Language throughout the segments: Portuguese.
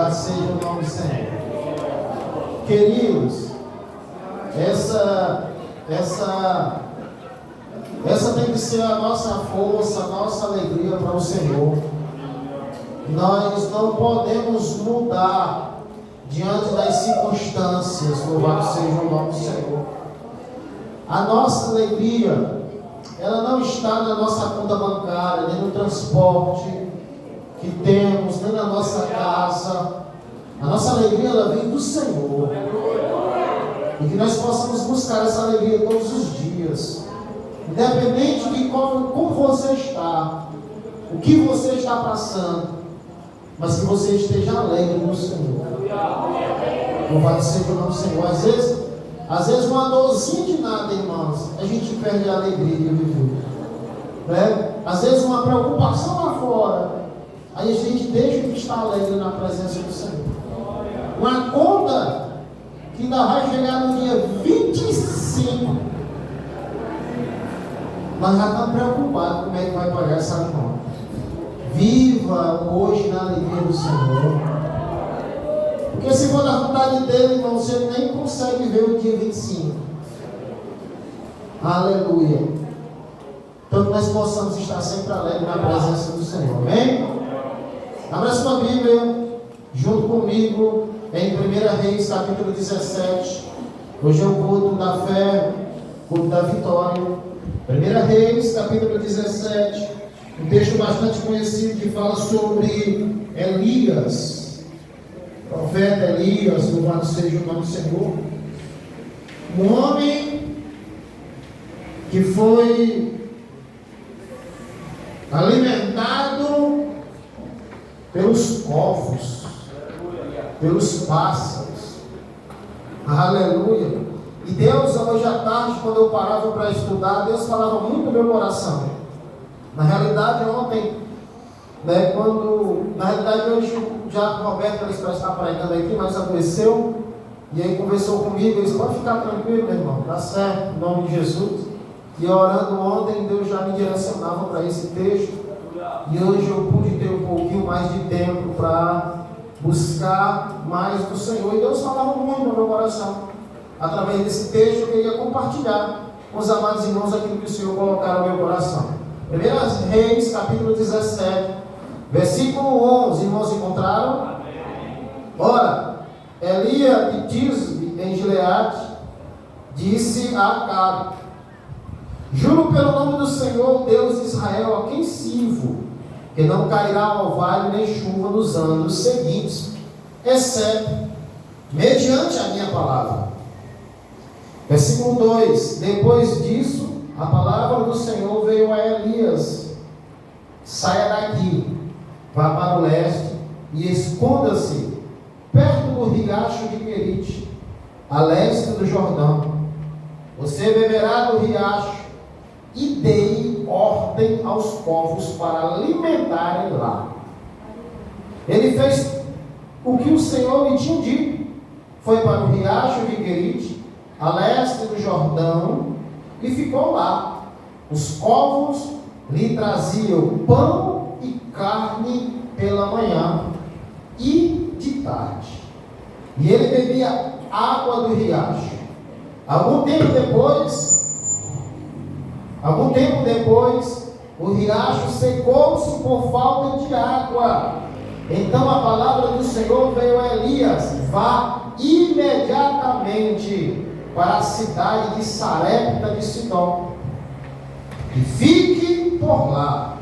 Louvado seja o nome do Senhor. Queridos, essa tem que ser a nossa força, a nossa alegria para o Senhor. Nós não podemos mudar diante das circunstâncias. Louvado seja o nome do Senhor. A nossa alegria, ela não está na nossa conta bancária, nem no transporte que temos, nem na nossa casa. A nossa alegria, ela vem do Senhor. E que nós possamos buscar essa alegria todos os dias. Independente de como você está, o que você está passando, mas que você esteja alegre no Senhor. Louvado seja o nome do Senhor. Às vezes uma dorzinha de nada, irmãos, a gente perde a alegria de viver. Né? Às vezes uma preocupação lá fora, aí a gente deixa de estar alegre na presença do Senhor. Uma conta que ainda vai chegar no dia 25, nós já estamos preocupados como é que vai pagar essa conta. Viva hoje na alegria do Senhor. Porque se for na vontade dele, irmão, você nem consegue ver o dia 25. Aleluia. Então que nós possamos estar sempre alegres na presença do Senhor. Amém? Abra sua Bíblia junto comigo em 1 Reis, capítulo 17. Hoje é o culto da fé, culto da vitória. 1 Reis, capítulo 17. Um texto bastante conhecido que fala sobre Elias. Profeta Elias, louvado seja o nome do Senhor. Um homem que foi alimentado pelos corvos, pelos pássaros. Aleluia. E Deus, hoje à tarde, quando eu parava para estudar, Deus falava muito no meu coração. Na realidade, ontem, né, na realidade, hoje já o Roberto está pregando aqui, mas adoeceu, e aí conversou comigo, ele disse: pode ficar tranquilo, meu irmão, tá certo, em nome de Jesus. E orando ontem, Deus já me direcionava para esse texto, e hoje eu pude ter um pouquinho mais de tempo para buscar mais do Senhor, e Deus falava muito no meu coração. Através desse texto, eu queria compartilhar com os amados irmãos aquilo que o Senhor colocar no meu coração. 1 Reis, capítulo 17, versículo 11, irmãos, encontraram? Amém. Ora, Elias de Tisbe, em Gileade, disse a Acabe: juro pelo nome do Senhor, Deus de Israel, a quem sirvo, que não cairá orvalho nem chuva nos anos seguintes, exceto mediante a minha palavra. Versículo 2: depois disso, a palavra do Senhor veio a Elias: saia daqui, vá para o leste e esconda-se perto do riacho de Querite, a leste do Jordão. Você beberá do riacho e dei ordem aos povos para alimentarem lá. Ele fez o que o Senhor lhe tinha dito. Foi para o riacho de Querite, a leste do Jordão, e ficou lá. Os povos lhe traziam pão e carne pela manhã e de tarde, e ele bebia água do riacho. Algum tempo depois, o riacho secou-se por falta de água. Então a palavra do Senhor veio a Elias: vá imediatamente para a cidade de Sarepta de Sidom, e fique por lá,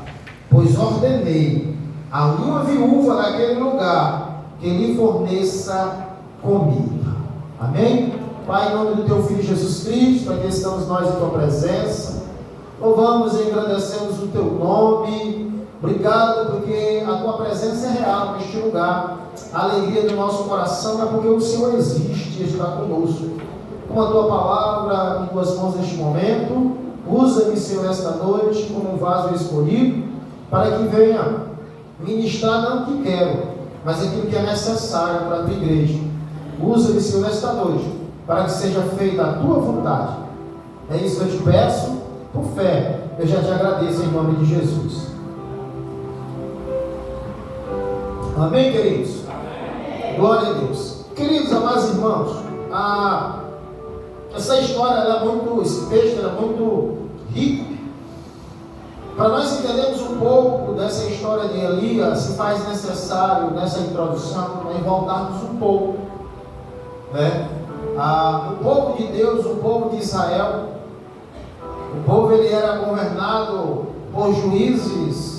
pois ordenei a uma viúva daquele lugar que lhe forneça comida. Amém? Pai, em nome do teu Filho Jesus Cristo, aqui estamos nós em tua presença, louvamos e engrandecemos o teu nome. Obrigado porque a tua presença é real neste lugar. A alegria do nosso coração é porque o Senhor existe e está conosco. Com a tua palavra em tuas mãos neste momento, usa-me, Senhor, esta noite como um vaso escolhido, para que venha ministrar não o que quero, mas aquilo que é necessário para a tua igreja. Usa-me, Senhor, esta noite, para que seja feita a tua vontade. É isso que eu te peço, por fé. Eu já te agradeço em nome de Jesus. Amém, queridos? Amém. Glória a Deus. Queridos, amados irmãos, essa história, esse texto é muito rico. Para nós entendermos um pouco dessa história de Elias, se faz necessário, nessa introdução, voltarmos um pouco, né? O povo de Deus, o povo de Israel, o povo ele era governado por juízes,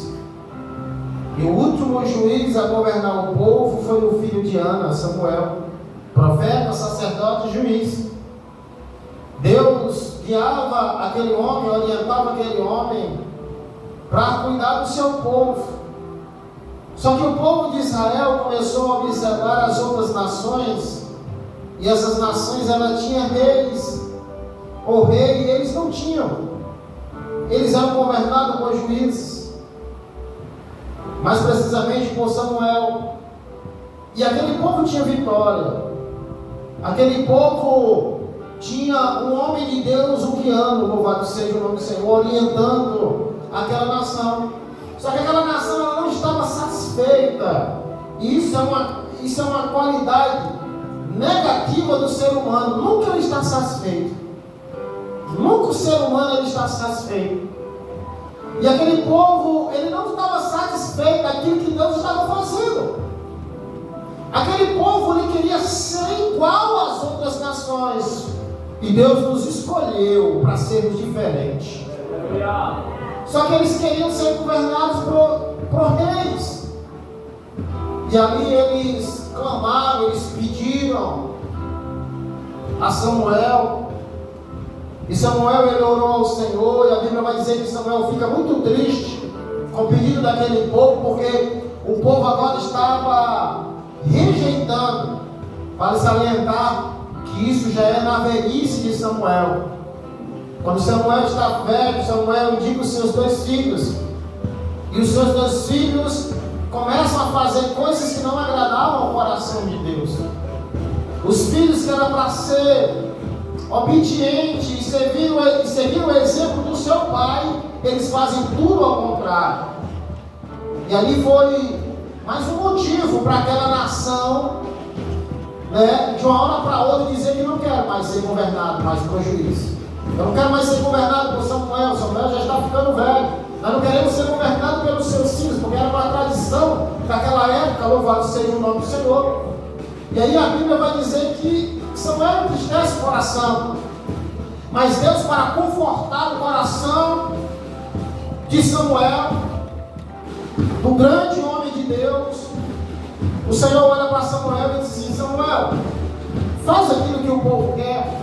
e o último juiz a governar o povo foi o filho de Ana, Samuel, profeta, sacerdote e juiz. Deus guiava aquele homem, orientava aquele homem para cuidar do seu povo. Só que o povo de Israel começou a observar as outras nações, e essas nações elas tinham reis, ou rei, e eles não tinham. Eles eram governados por juízes, mais precisamente por Samuel. E aquele povo tinha vitória. Aquele povo tinha um homem de Deus o guiando, louvado seja o nome do Senhor, orientando aquela nação. Só que aquela nação ela não estava satisfeita. E isso é uma qualidade negativa do ser humano. Nunca ele está satisfeito. Nunca o ser humano ele está satisfeito. E aquele povo ele não estava satisfeito daquilo que Deus estava fazendo. Aquele povo ele queria ser igual às outras nações. E Deus nos escolheu para sermos diferentes. Só que eles queriam ser governados por reis. E ali eles clamaram, eles pediram a Samuel. E Samuel ele orou ao Senhor. E a Bíblia vai dizer que Samuel fica muito triste com o pedido daquele povo, porque o povo agora estava rejeitando, para salientar que isso já é na velhice de Samuel. Quando Samuel está velho, Samuel indica os seus 2 filhos. E os seus 2 filhos começam a fazer coisas que não agradavam ao coração de Deus. Os filhos que eram para ser obedientes e seguir o exemplo do seu pai, eles fazem tudo ao contrário. E ali foi mais um motivo para aquela nação, né, de uma hora para outra dizer que não quer mais ser governado mais por juiz. Eu não quero mais ser governado por Samuel. Samuel já está ficando velho. Nós não queremos ser governados pelos seus filhos, porque era uma tradição daquela época, louvado seja o nome do Senhor. E aí a Bíblia vai dizer que Samuel entristece o coração. Mas Deus, para confortar o coração de Samuel, do grande homem de Deus, o Senhor olha para Samuel e diz assim: Samuel, faz aquilo que o povo quer.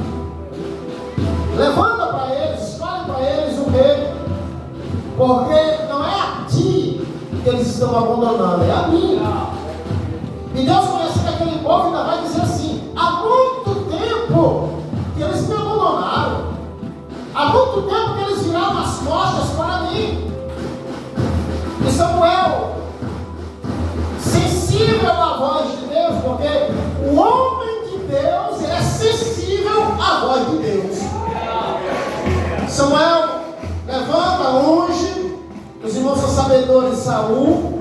Levanta para eles, escolhe para eles o rei, porque não é a ti que eles estão abandonando, é a mim. E Deus, conhecendo aquele povo, ainda vai dizer assim: há muito tempo que eles me abandonaram, há muito tempo que eles viraram as costas para mim. E Samuel, sensível à voz de Deus, porque o homem de Deus é sensível à voz de Deus. Samuel levanta, unge os irmãos são sabedores, Saul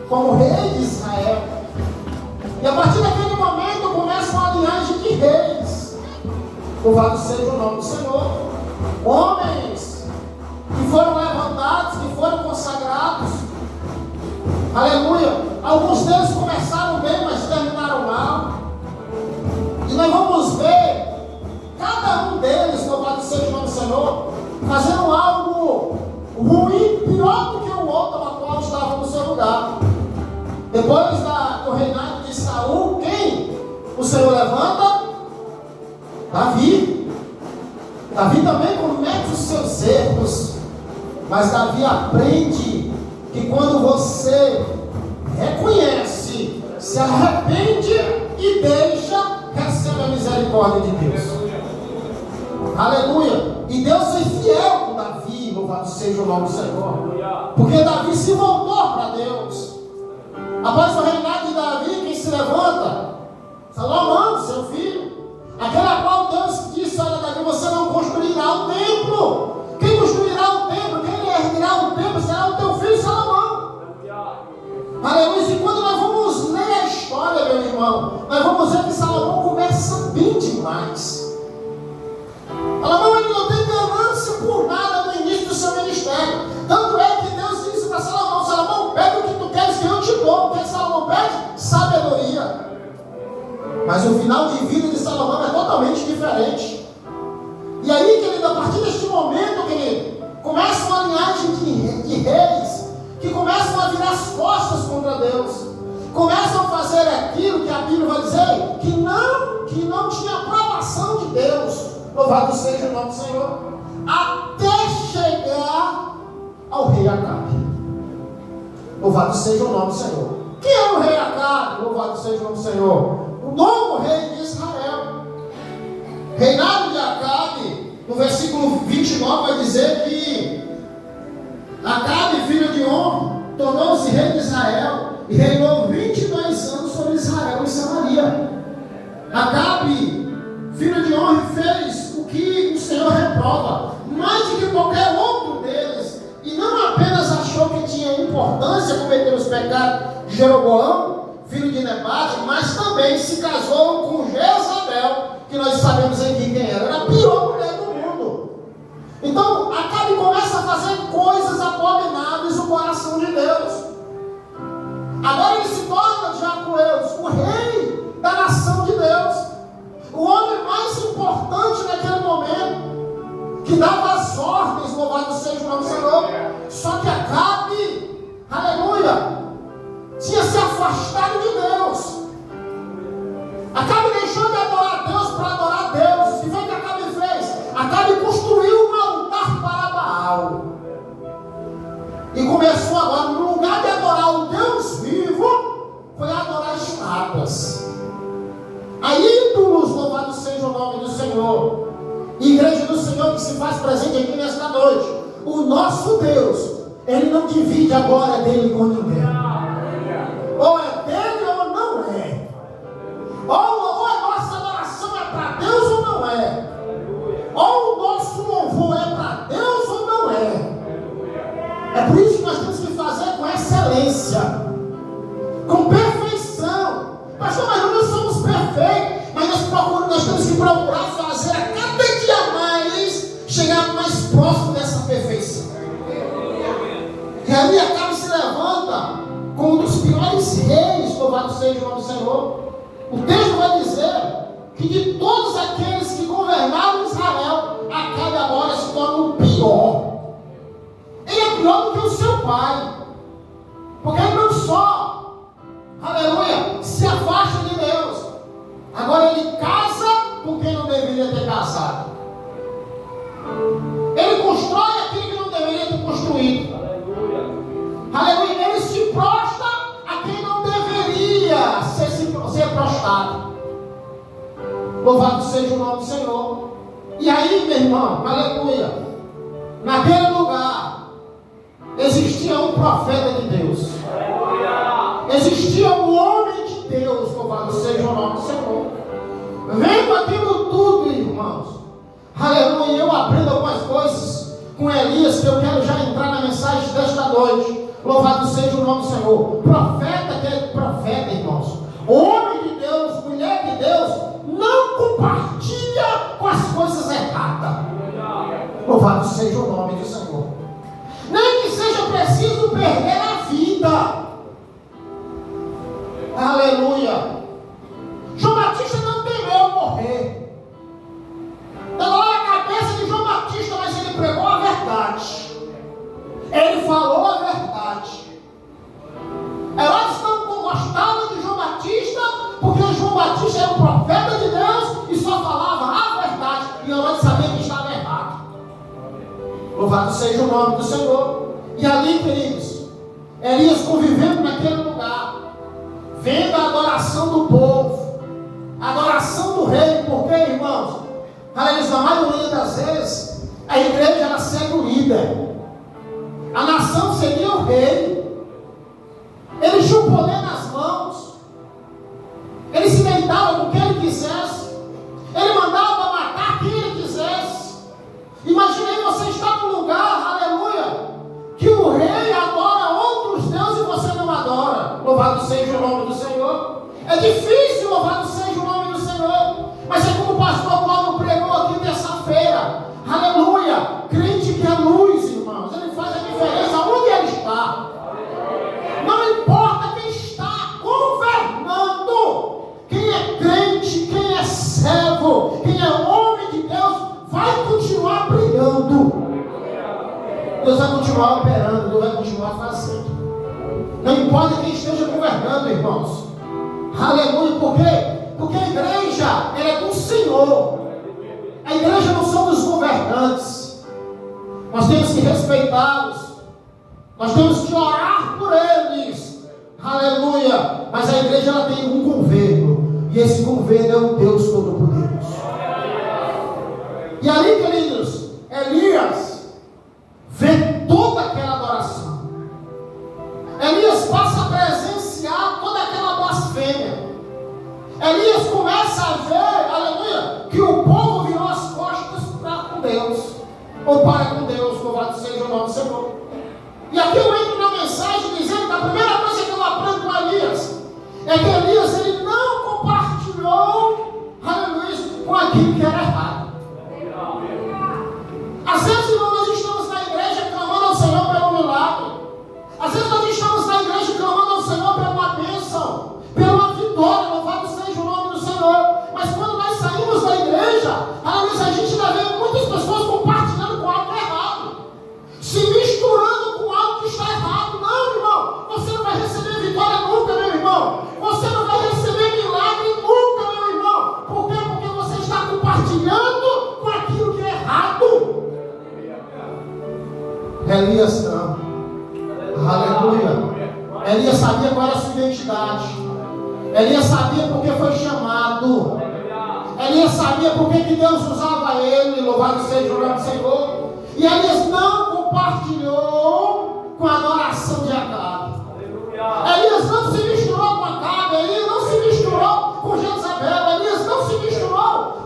como rei de Israel. E a partir daquele momento começa uma linhagem de reis. Louvado seja o nome do Senhor. Homens que foram levantados, que foram consagrados. Aleluia. Alguns deles começaram bem, mas terminaram mal. E nós vamos ver cada um deles, louvado seja o nome do Senhor, fazendo algo ruim, pior do que o outro a qual estava no seu lugar. Depois do reinado de Saul, quem o Senhor levanta? Davi. Davi também comete os seus erros, mas Davi aprende que quando você reconhece, se arrepende e deixa, recebe a misericórdia de Deus. Aleluia. E Deus foi fiel com Davi, louvado seja o nome do Senhor, porque Davi se voltou para Deus. Após o reinado de Davi, quem se levanta? Salomão, seu filho, aquele a qual Deus disse: olha, Davi, você não construirá o templo. Quem construirá o templo, quem erguerá o templo, será o teu filho Salomão. Aleluia. E quando nós vamos ler a história, meu irmão, irmão, nós vamos ver que Salomão começa bem demais. Salomão, ele não tem ganância por nada no início do seu ministério. Tanto é que Deus disse para Salomão: Salomão, pega o que tu queres que eu te dou. O que Salomão pede? Sabedoria. Mas o final de vida de Salomão é totalmente diferente. E aí, querido, a partir deste momento, querido, começa uma linhagem de reis que começam a virar as costas contra Deus, começam a fazer aquilo que a Bíblia vai dizer que não tinha aprovação de Deus. Louvado seja o nome do Senhor. Até chegar ao rei Acabe. Louvado seja o nome do Senhor. Quem é o rei Acabe? Louvado seja o nome do Senhor. O novo rei de Israel. Reinado de Acabe, no versículo 29 vai dizer que Acabe, filho de Omri, tornou-se rei de Israel e reinou 22 anos sobre Israel e Samaria. Acabe, filho de Omri, fez o que o Senhor reprova, mais do que qualquer outro deles, e não apenas achou que tinha importância cometer os pecados de Jeroboão, filho de Nebate, mas também se casou com Jezabel, que nós sabemos aqui quem era a pior mulher do mundo. Então, Acabe começa a fazer coisas abomináveis no coração de Deus. Agora ele se torna, Jacoeus, o rei da nação de Deus, o homem mais importante naquele momento, que dava as ordens, louvado seja o nome do Senhor. Só que Acabe, aleluia, tinha se afastado de Deus. Acabe deixou de adorar Deus para adorar Deus. O que foi que Acabe fez? Acabe construiu um altar para Baal. E começou agora, no lugar de adorar o Deus vivo, foi adorar estátuas. A ídolos, louvado seja o nome do Senhor. Igreja do Senhor que se faz presente aqui nesta noite. O nosso Deus, Ele não divide a glória dele com ninguém. Ou é dele ou não é. Ou a nossa adoração é para Deus ou não é. Ou o nosso louvor é para Deus ou não é. É por isso que nós temos que fazer com excelência, com perfeição. Pastor, mas nós não somos perfeitos, mas nós temos que procurar fazer a cada dia mais, chegar mais próximo dessa perfeição. E aí Acabe se levanta como um dos piores reis, louvado seja o nome do Senhor. O texto vai dizer que de todos aqueles que governaram Israel, Acabe agora se torna o pior. Ele é pior do que o seu pai, porque ele não só, aleluia, se afasta de Deus, agora ele casa com quem não deveria ter casado. Ele constrói aquilo que não deveria ter construído. Aleluia, ele se prostra a quem não deveria ser prostrado. Louvado seja o nome do Senhor. E aí, meu irmão, aleluia, naquele lugar existia um profeta de Deus, existia um homem de Deus, louvado seja o nome do Senhor. Vendo aquilo tudo, irmãos, aleluia, eu aprendo algumas coisas com Elias que eu quero já entrar na mensagem desta noite. Louvado seja o nome do Senhor. Profeta, que é profeta, irmãos, homem de Deus, mulher de Deus, não compartilha com as coisas erradas. Louvado seja o nome do Senhor. Nem que seja preciso perder a vida. Aleluia. João Batista não temeu morrer. Agora a cabeça de João Batista, mas ele pregou a verdade. Ele falou a verdade. Herodes não gostava de João Batista, porque João Batista era um profeta de Deus e só falava a verdade. E Herodes sabia que estava errado. Louvado seja o nome do Senhor. E ali, queridos, Elias convivendo naquele lugar, vendo a adoração do povo, a adoração do rei, porque, irmãos, na maioria das vezes, a igreja ela segue o líder. A nação seguia o rei. Ele tinha o poder nas mãos. Ele se deitava com quem ele quisesse. Ele mandava matar quem ele quisesse. Imaginei você estar num lugar, aleluia, que o rei adora outros deuses e você não adora. Louvado seja o nome do Senhor. É difícil brilhando. Quem é homem de Deus vai continuar brilhando. Deus vai continuar operando, Deus vai continuar fazendo. Não importa quem esteja governando, irmãos. Aleluia. Por quê? Porque a igreja, ela é do Senhor. A igreja não são dos governantes. Nós temos que respeitá-los. Nós temos que orar por eles. Aleluia. Mas a igreja, ela tem um governo. E esse governo é o Deus Todo-Poderoso. E ali, queridos, Elias vê toda aquela adoração. Elias passa a presenciar toda aquela blasfêmia. Elias começa a ver, aleluia, que o povo virou as costas para com Deus, ou para com Deus, louvado seja o nome do Senhor. E aqui eu entro na mensagem dizendo que a primeira coisa que eu aprendo com Elias é que Elias, ele não compartilhou, aleluia, com aquilo que era errado. Às vezes, irmão, nós estamos na igreja clamando ao Senhor pelo milagre. Às vezes nós estamos na igreja clamando ao Senhor pela uma bênção, pela uma vitória, louvado seja o nome do Senhor. Mas quando nós saímos da igreja, a gente ainda vê muitas pessoas compartilhando com algo errado, se misturando com algo que está errado. Não, irmão, você não vai receber vitória nunca, meu irmão. Você não vai receber milagre nunca, meu irmão. Por quê? Porque você está compartilhando com aquilo que é errado. Elias não. Aleluia. Elias sabia qual era a sua identidade. Elias sabia por que foi chamado. Elias sabia por que Deus usava ele. Louvado seja o nome do Senhor. E Elias não compartilhou com a adoração de Acabe. Elias não se misturou com Acabe. Elias não se misturou com Jezabel. Elias não se misturou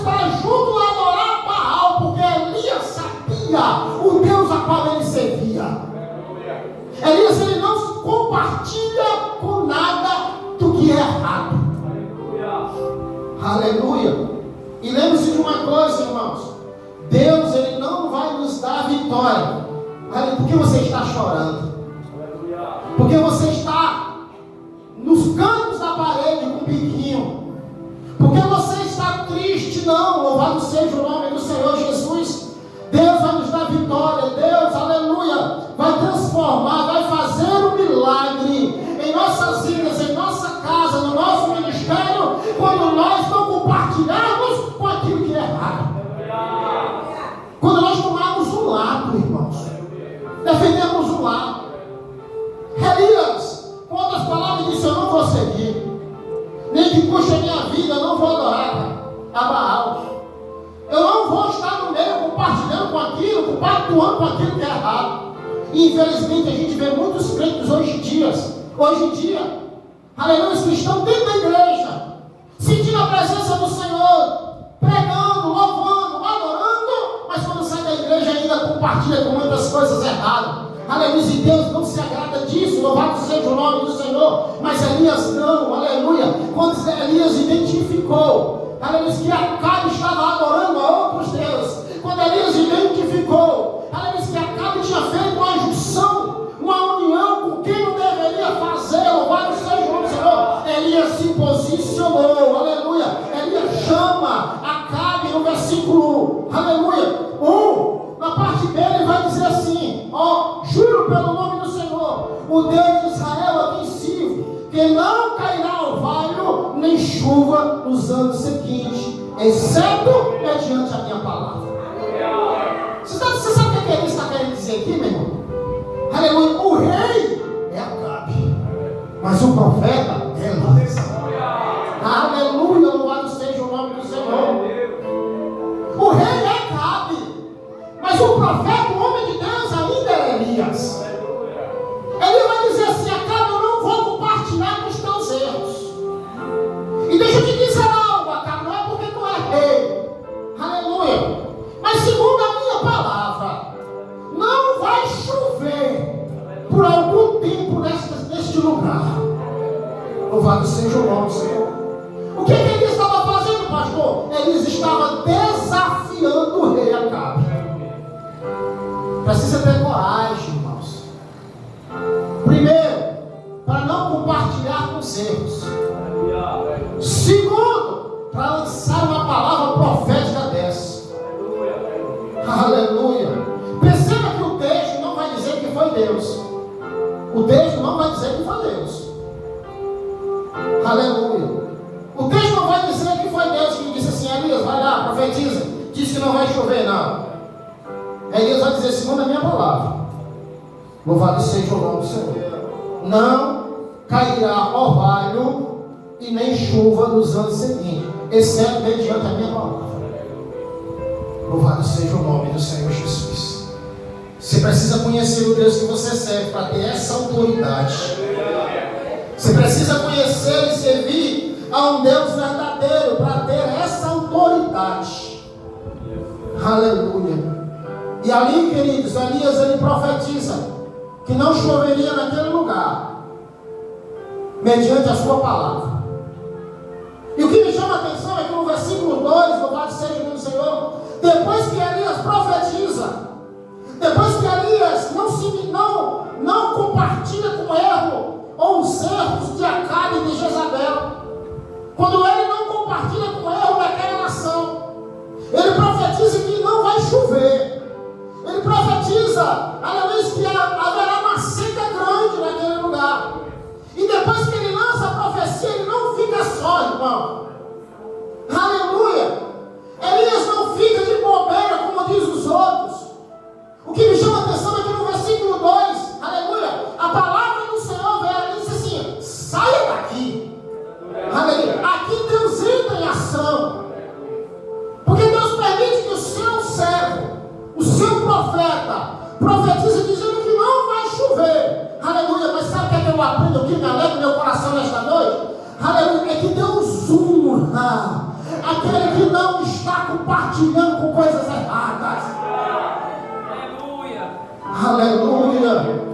para junto adorar Baal, porque Elias sabia o Deus a qual ele servia. Elias, ele não compartilha com nada do que é errado. Aleluia. E lembre-se de uma coisa, irmãos. Deus, ele não vai nos dar vitória. Por que você está chorando? Porque você está nos cantos da parede com um biquinho. Porque você está triste? Não. Louvado seja o nome do Senhor Jesus. Deus vai nos dar vitória. Deus, aleluia, vai transformar, vai fazer um milagre em nossas vidas, em nossa casa, no nosso ministério, quando nós não compartilharmos com aquilo que é errado. Quando nós tomarmos um lado, irmãos, defendemos um lado. Elias, com outras palavras, disse: eu não vou seguir, nem que custe a minha vida, eu não vou adorar a Baal. Eu não vou estar no meio compartilhando com aquilo, compactuando com aquilo que é errado. E infelizmente a gente vê muitos crentes hoje em dia, aleluia, que estão dentro da igreja, sentindo a presença do Senhor, pregando, louvando, adorando, mas quando sai da igreja ainda compartilha com muitas coisas erradas. Aleluia, e Deus não se agrada disso, louvado seja o nome do Senhor. Mas Elias não, aleluia. Quando Elias identificou, aleluia, que Acabe estava adorando a outros deuses, quando Elias identificou, aleluia, que Acabe tinha feito uma junção, uma união com quem não deveria fazer, louvado seja o nome do Senhor, Elias se posicionou, aleluia. Elias chama Acabe no versículo, aleluia, 1. Na parte dele ele vai dizer assim: ó, juro pelo nome do Senhor, o Deus de Israel a quem sirvo, que não cairá orvalho nem chuva nos anos seguintes, exceto mediante a minha palavra. Você sabe o que ele está querendo dizer aqui, meu irmão? Aleluia, o rei é Acabe, mas o profeta é Elias. Aleluia, louvado seja o nome do Senhor. O rei é Acabe, mas o profeta, o homem de Deus, ainda é Elias. Ele vai dizer assim: Acabe, eu não vou compartilhar com os teus erros. E deixa eu te dizer algo, Acabe, não é porque tu é rei, aleluia, mas segundo a minha palavra, não vai chover por algum tempo neste lugar. Louvado seja o nome do Senhor. O que Elias estava fazendo, pastor? Elias estava desafiando o rei Acabe. Precisa ter coragem, irmãos. Primeiro, para não compartilhar com os erros. Segundo, para lançar uma palavra diz que não vai chover, não. Elias vai dizer, segundo a minha palavra, louvado seja o nome do Senhor, não cairá orvalho e nem chuva nos anos seguintes, exceto mediante a minha palavra. Louvado seja o nome do Senhor Jesus. Você precisa conhecer o Deus que você serve para ter essa autoridade. Você precisa conhecer e servir a um Deus verdadeiro para ter essa autoridade. Aleluia. E ali, queridos, Elias ele profetiza que não choveria naquele lugar, mediante a sua palavra. E o que me chama a atenção é que no versículo 2, louvado seja o nome do Senhor, depois que Elias profetiza, depois que Elias não compartilha com o erro ou os erros de Acabe e de Jezabel, quando ele não compartilha com o erro daquela nação, ele profetiza que não vai chover. Ele profetiza, aleluia, que haverá uma seca grande naquele lugar. E depois que ele lança a profecia, ele não fica só, irmão. Aleluia. Elias não fica de bobeira, como diz os outros. O que me chama a atenção é que no versículo 2, aleluia, a palavra do Senhor veio ali e disse assim: saia daqui. Aleluia. Aqui Deus entra em ação. Porque Deus permite que o seu servo, o seu profeta, profetiza dizendo que não vai chover. Aleluia. Mas sabe o que eu aprendo, o que me alegra no meu coração nesta noite? Aleluia. É que Deus honra aquele que não está compartilhando com coisas erradas. Aleluia. Aleluia.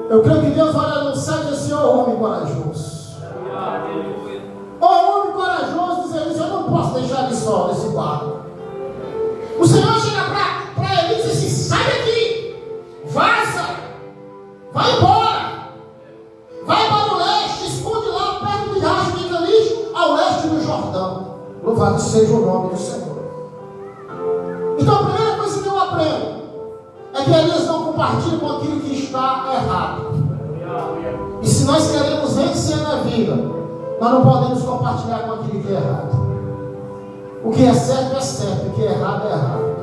Eu creio que Deus olha no céu e diz assim: ó homem corajoso. Aleluia. Ó homem corajoso, dizendo isso, eu não posso deixar ele só nesse barco. O Senhor chega para ele e diz assim: sai daqui, vaza, vai embora, vai para o leste, esconde lá perto de Riacho de Canis, ao leste do Jordão. Louvado seja o nome do Senhor. Então a primeira coisa que eu aprendo é que Elias não compartilha com aquilo que está errado. E se nós queremos vencer na vida, nós não podemos compartilhar com aquilo que é errado. O que é certo, o que é errado, é errado.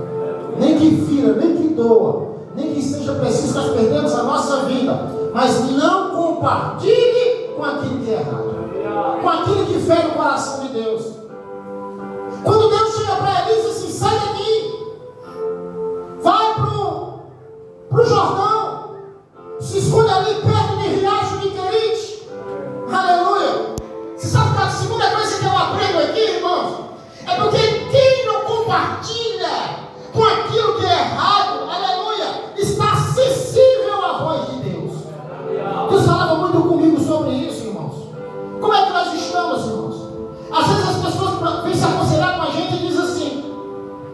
Nem que fira, nem que doa, nem que seja preciso nós perdemos a nossa vida, mas não compartilhe com aquilo que é errado, com aquilo que fere o coração de Deus. Quando Deus chega para ele e diz assim: sai daqui, vai para o Jordão, se esconde ali perto de Riacho de Querite. Aleluia. Você sabe que a segunda coisa que eu aprendo aqui, irmãos, é porque quem não compartilha com aquilo que é errado, aleluia, está acessível à voz de Deus. Deus falava muito comigo sobre isso, irmãos. Como é que nós estamos, irmãos? Às vezes as pessoas vêm se aconselhar com a gente e dizem assim: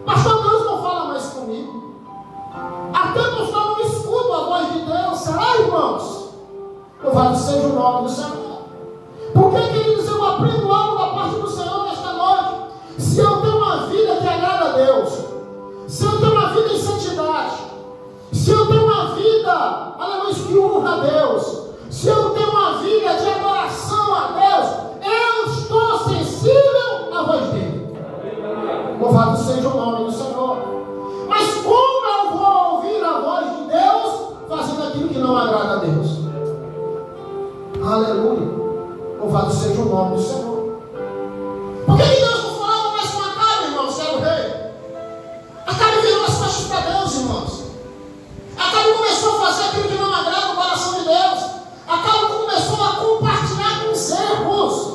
pastor, Deus não fala mais comigo. Até pastor, não escuto a voz de Deus. Será, irmãos? Louvado seja o nome do Senhor. Por que ele diz: eu aprendo algo da parte do Senhor nesta noite? Se eu tenho uma vida que agrada a Deus, se eu tenho uma vida em santidade, se eu tenho uma vida, aleluia, que honra a Deus, se eu tenho uma vida de adoração a Deus, eu estou sensível à voz dele. Louvado seja o nome do Senhor. Mas como eu vou ouvir a voz de Deus fazendo aquilo que não agrada a Deus? Aleluia. Louvado seja o nome do Senhor. Por que Deus não falava mais com Acabe, irmão, servo rei? Acabe virou as costas para Deus, irmãos. Acabe começou a fazer aquilo que não agrada o coração de Deus. Acabe começou a compartilhar com os erros,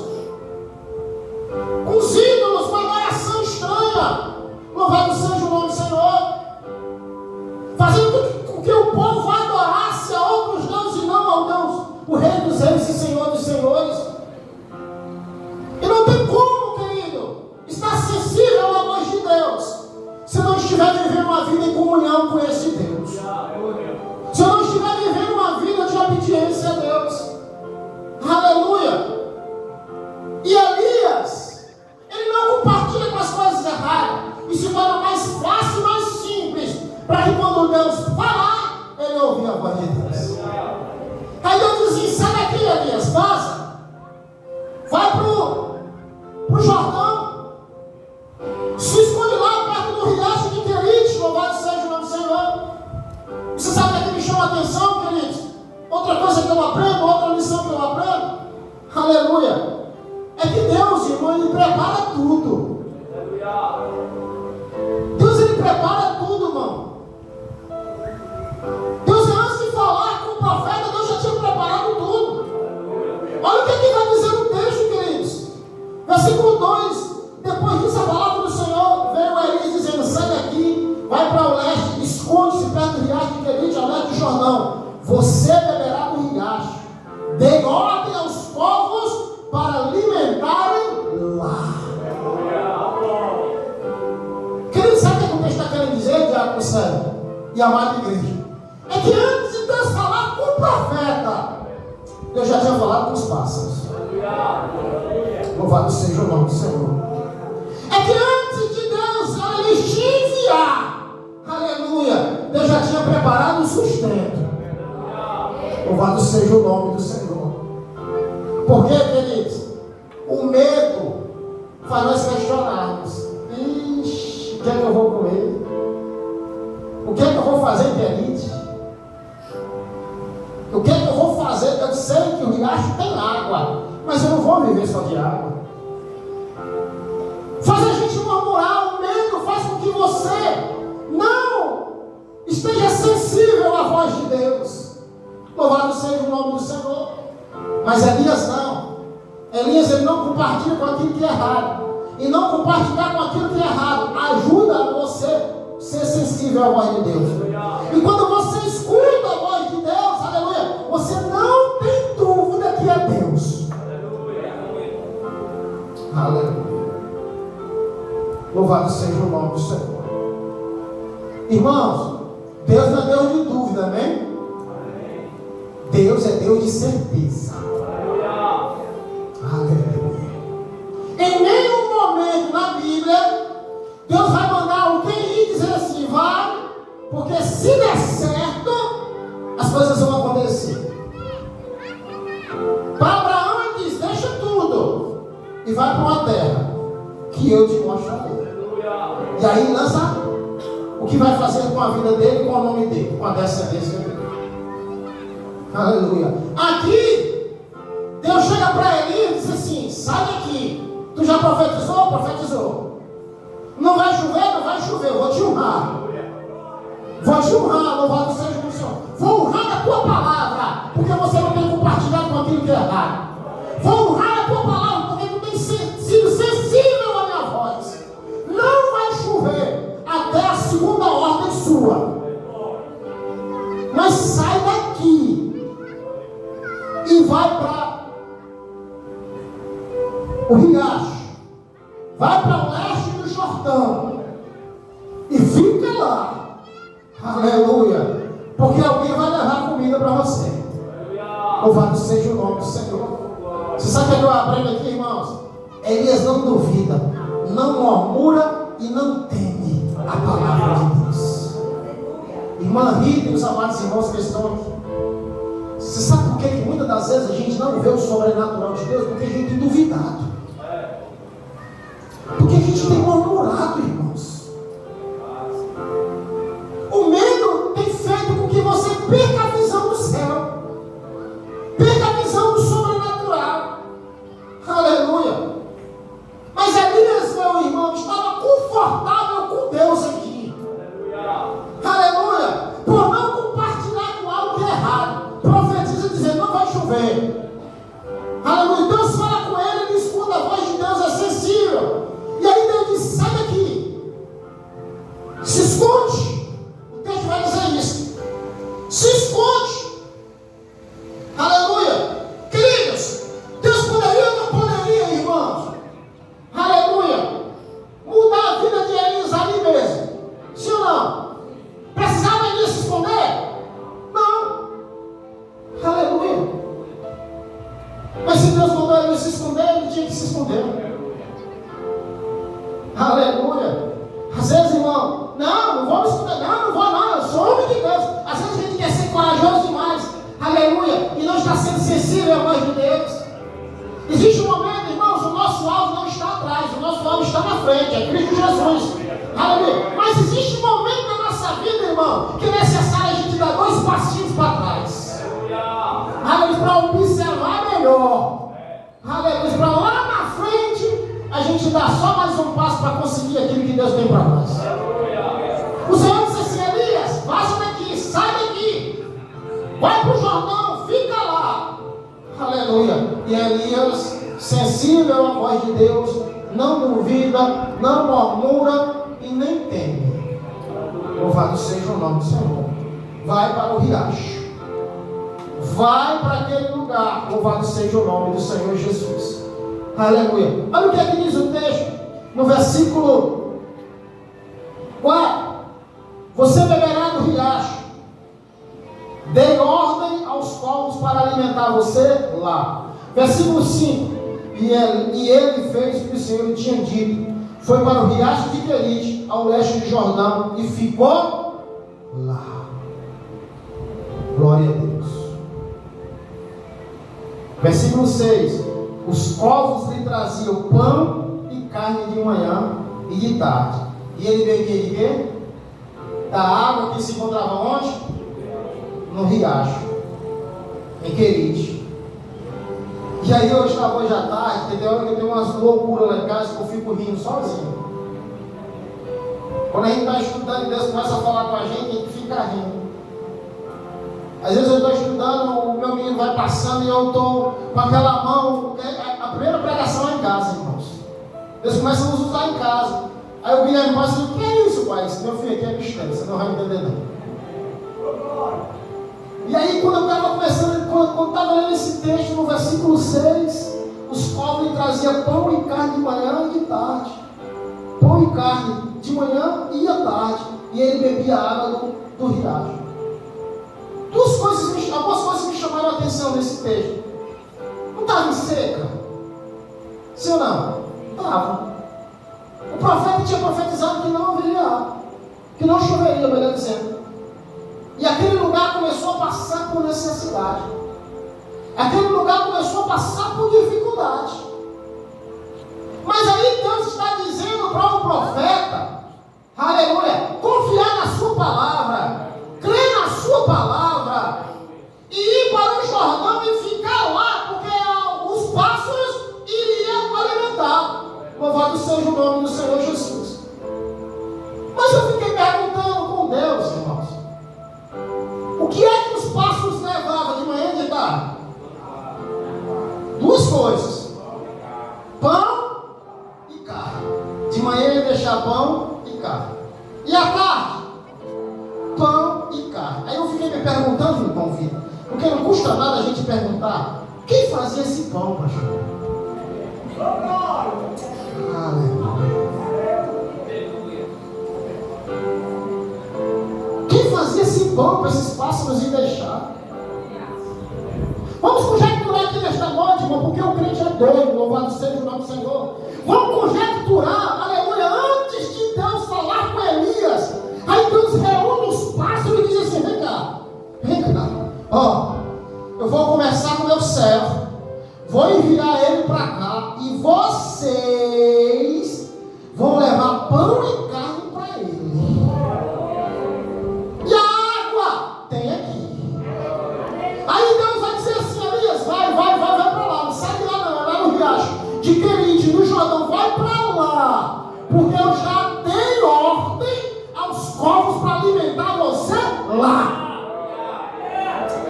com os ídolos, com a adoração estranha. Louvado seja o nome do Senhor. Fazendo com que o povo adorasse a outros deuses e não ao Deus, o Rei dos Reis e Senhor dos Senhores. Aleluia. É que Deus, irmão, Ele prepara tudo. Deus, Ele prepara tudo, irmão. Deus, antes de falar com o profeta, Deus já tinha preparado tudo. Olha o que ele vai dizer no texto, queridos. Versículo 2. Depois disso, a palavra do Senhor veio a Elias dizendo: sai daqui, vai para o leste, esconde-se perto do riacho de Querite, ao leste do Jordão. Você beberá do riacho. Dei ordem aos povos para alimentarem lá. Querido, sabe o que o texto está querendo dizer, Diácono Sérgio e amada igreja? É que antes de Deus falar com o profeta, Deus já tinha falado com os pássaros. Louvado seja o nome do Senhor. É que antes de Deus, aleluia, te enviar, aleluia, Deus já tinha preparado o sustento. Louvado seja o nome do Senhor. Por quê, queridos? O medo faz nós questionarmos. Ixi, o que é que eu vou comer? O que é que eu vou fazer em Querite? O que é que eu vou fazer? Eu sei que o riacho tem água, mas eu não vou viver só de água. Faz a gente murmurar. O medo faz com que você não esteja sensível à voz de Deus. Louvado seja o nome do Senhor. Mas Elias não. Elias, ele não compartilha com aquilo que é errado. E não compartilhar com aquilo que é errado ajuda você ser sensível à voz de Deus. E quando você escuta a voz de Deus, aleluia, você não tem dúvida que é Deus. Aleluia. Louvado seja o nome do Senhor. Irmãos, Deus não é Deus de dúvida, amém? Deus é Deus de certeza. Aleluia. Em nenhum momento na Bíblia Deus vai mandar alguém ir dizer assim: vai, porque se der certo, as coisas vão acontecer. Para Abraão ele diz: deixa tudo e vai para uma terra que eu te mostrarei. E aí lança o que vai fazer com a vida dele, com o nome dele, com a descendência dele. Aleluia. Aqui Deus chega para Elias e diz assim: sai daqui. Tu já profetizou? Profetizou. Não vai chover? Não vai chover. Vou te honrar. Vou te honrar, louvado seja o Senhor. Vou honrar a tua palavra, porque você não tem compartilhado com aquilo que é errado. Vou honrar a tua palavra, porque tu tem sido sensível à minha voz. Não vai chover até a segunda ordem sua. Mas sai daqui e vai para o riacho. Vai para o leste do Jordão e fica lá. Aleluia. Porque alguém vai levar comida para você. Louvado seja o nome do Senhor. Você sabe o que eu aprendo aqui, irmãos? Elias não duvida, não murmura e não teme a palavra de Deus. Irmã Rita e os amados irmãos que estão aqui, você sabe por que muitas das vezes a gente não vê o sobrenatural de Deus? Porque a gente tem duvidado. Porque a gente tem murmurado, irmãos. O medo tem feito com que você perca a visão do céu, perca a visão do sobrenatural. Aleluia. Mas Elias, meu irmão, estava confortável com Deus aqui. Aleluia. Por não compartilhar com algo que é errado. Profetiza dizendo: não vai chover. Aleluia. Deus fala com ele, ele escuta a voz de Deus, é sensível. E aí Deus diz: sai daqui, se esconde. O texto vai dizer isso: se esconde. Aleluia. Queridos, Deus poderia ou não poderia, irmãos? Aleluia. Mudar a vida de Elias ali mesmo? Sim ou não? Precisava Elias se esconder? Não. Aleluia. Mas se Deus mandou Elias se esconder, ele tinha que se esconder. Aleluia. Às vezes, irmão, não vou me esconder, não vou não, eu sou homem de Deus. Às vezes a gente quer ser corajoso demais, aleluia, e não está sendo sensível à voz de Deus. Existe um momento, irmãos, o nosso alvo não está atrás, o nosso alvo está na frente, é Cristo Jesus. Aleluia. Mas existe um momento na nossa vida, irmão, que é necessário a gente dar 2 passinhos para trás. Aleluia, para observar melhor. aleluia, para lá na frente, a gente dá só mais um passo para conseguir aquilo que Deus tem para nós. O Senhor disse assim: Elias, vaza daqui, sai daqui, vai para o Jordão, fica lá. Aleluia. E Elias, sensível à voz de Deus, não duvida, não murmura e nem teme. Louvado seja o nome do Senhor. Vai para o riacho, vai para aquele lugar. Louvado seja o nome do Senhor Jesus. Aleluia. Olha o que é que diz o texto no versículo 4: você beberá do riacho, dei ordem aos povos para alimentar você lá. Versículo 5: e ele fez o que o Senhor lhe tinha dito, foi para o riacho de Querite, ao leste de Jordão, e ficou lá. Glória a Deus. Versículo 6: os povos lhe traziam pão e carne de manhã e de tarde, e ele bebia de quê? Da água que se encontrava onde? No riacho, em Querite. E aí eu estava hoje à tarde, tem hora que eu tenho umas loucuras lá em casa que eu fico rindo sozinho. Quando a gente está estudando e Deus começa a falar com a gente fica rindo. Às vezes eu estou estudando, o meu menino vai passando e eu estou com aquela mão. A primeira pregação é em casa, irmãos. Deus começa a nos usar em casa. Aí o Guilherme passa e diz: o que é isso, pai? Esse meu filho aqui é mistério, você não vai entender não. E aí quando eu estava começando, quando estava lendo esse texto, no versículo 6, os povos lhe traziam pão e carne de manhã e de tarde. Pão e carne de manhã e à tarde. E ele bebia a água do riacho. Algumas coisas me chamaram a atenção nesse texto. Não estava em seca? Sim ou não? Estava. O profeta tinha profetizado que não haveria água, que não choveria, melhor dizendo. E aquele lugar começou a passar por necessidade. Aquele lugar começou a passar por dificuldade. Mas aí Deus está dizendo para o profeta, aleluia, confiar na sua palavra, crer na sua palavra, e ir para o Jordão e ficar lá, porque os pássaros iriam alimentar. Louvado seja o nome do Senhor Jesus. Mas eu fiquei perguntando com Deus, irmãos, o que é que os pássaros levavam de manhã e de tarde? Duas coisas: pão e carne. De manhã ia deixar pão e carne. E à tarde? Pão e carne. Aí eu fiquei me perguntando, irmão Vitor, porque não custa nada a gente perguntar: quem fazia esse pão, pastor? Aleluia. Quem fazia esse pão para esses pássaros ir deixar? Vamos conjecturar aqui nesta noite, irmão, porque o crente é doido, louvado seja o nome do Senhor. Vamos conjecturar, aleluia, antes de Deus falar com Elias. Aí Deus reúne os pássaros e diz assim: vem cá, ó, eu vou começar com o meu servo, vou enviar ele para cá, e vocês vão levar pão e carne para ele. E a água tem aqui. Aí Deus vai dizer assim: Elias, vai para lá, não sai de lá não, é lá no riacho de Querite, no Jordão, vai para lá, porque eu já dei ordem aos povos para alimentar você lá.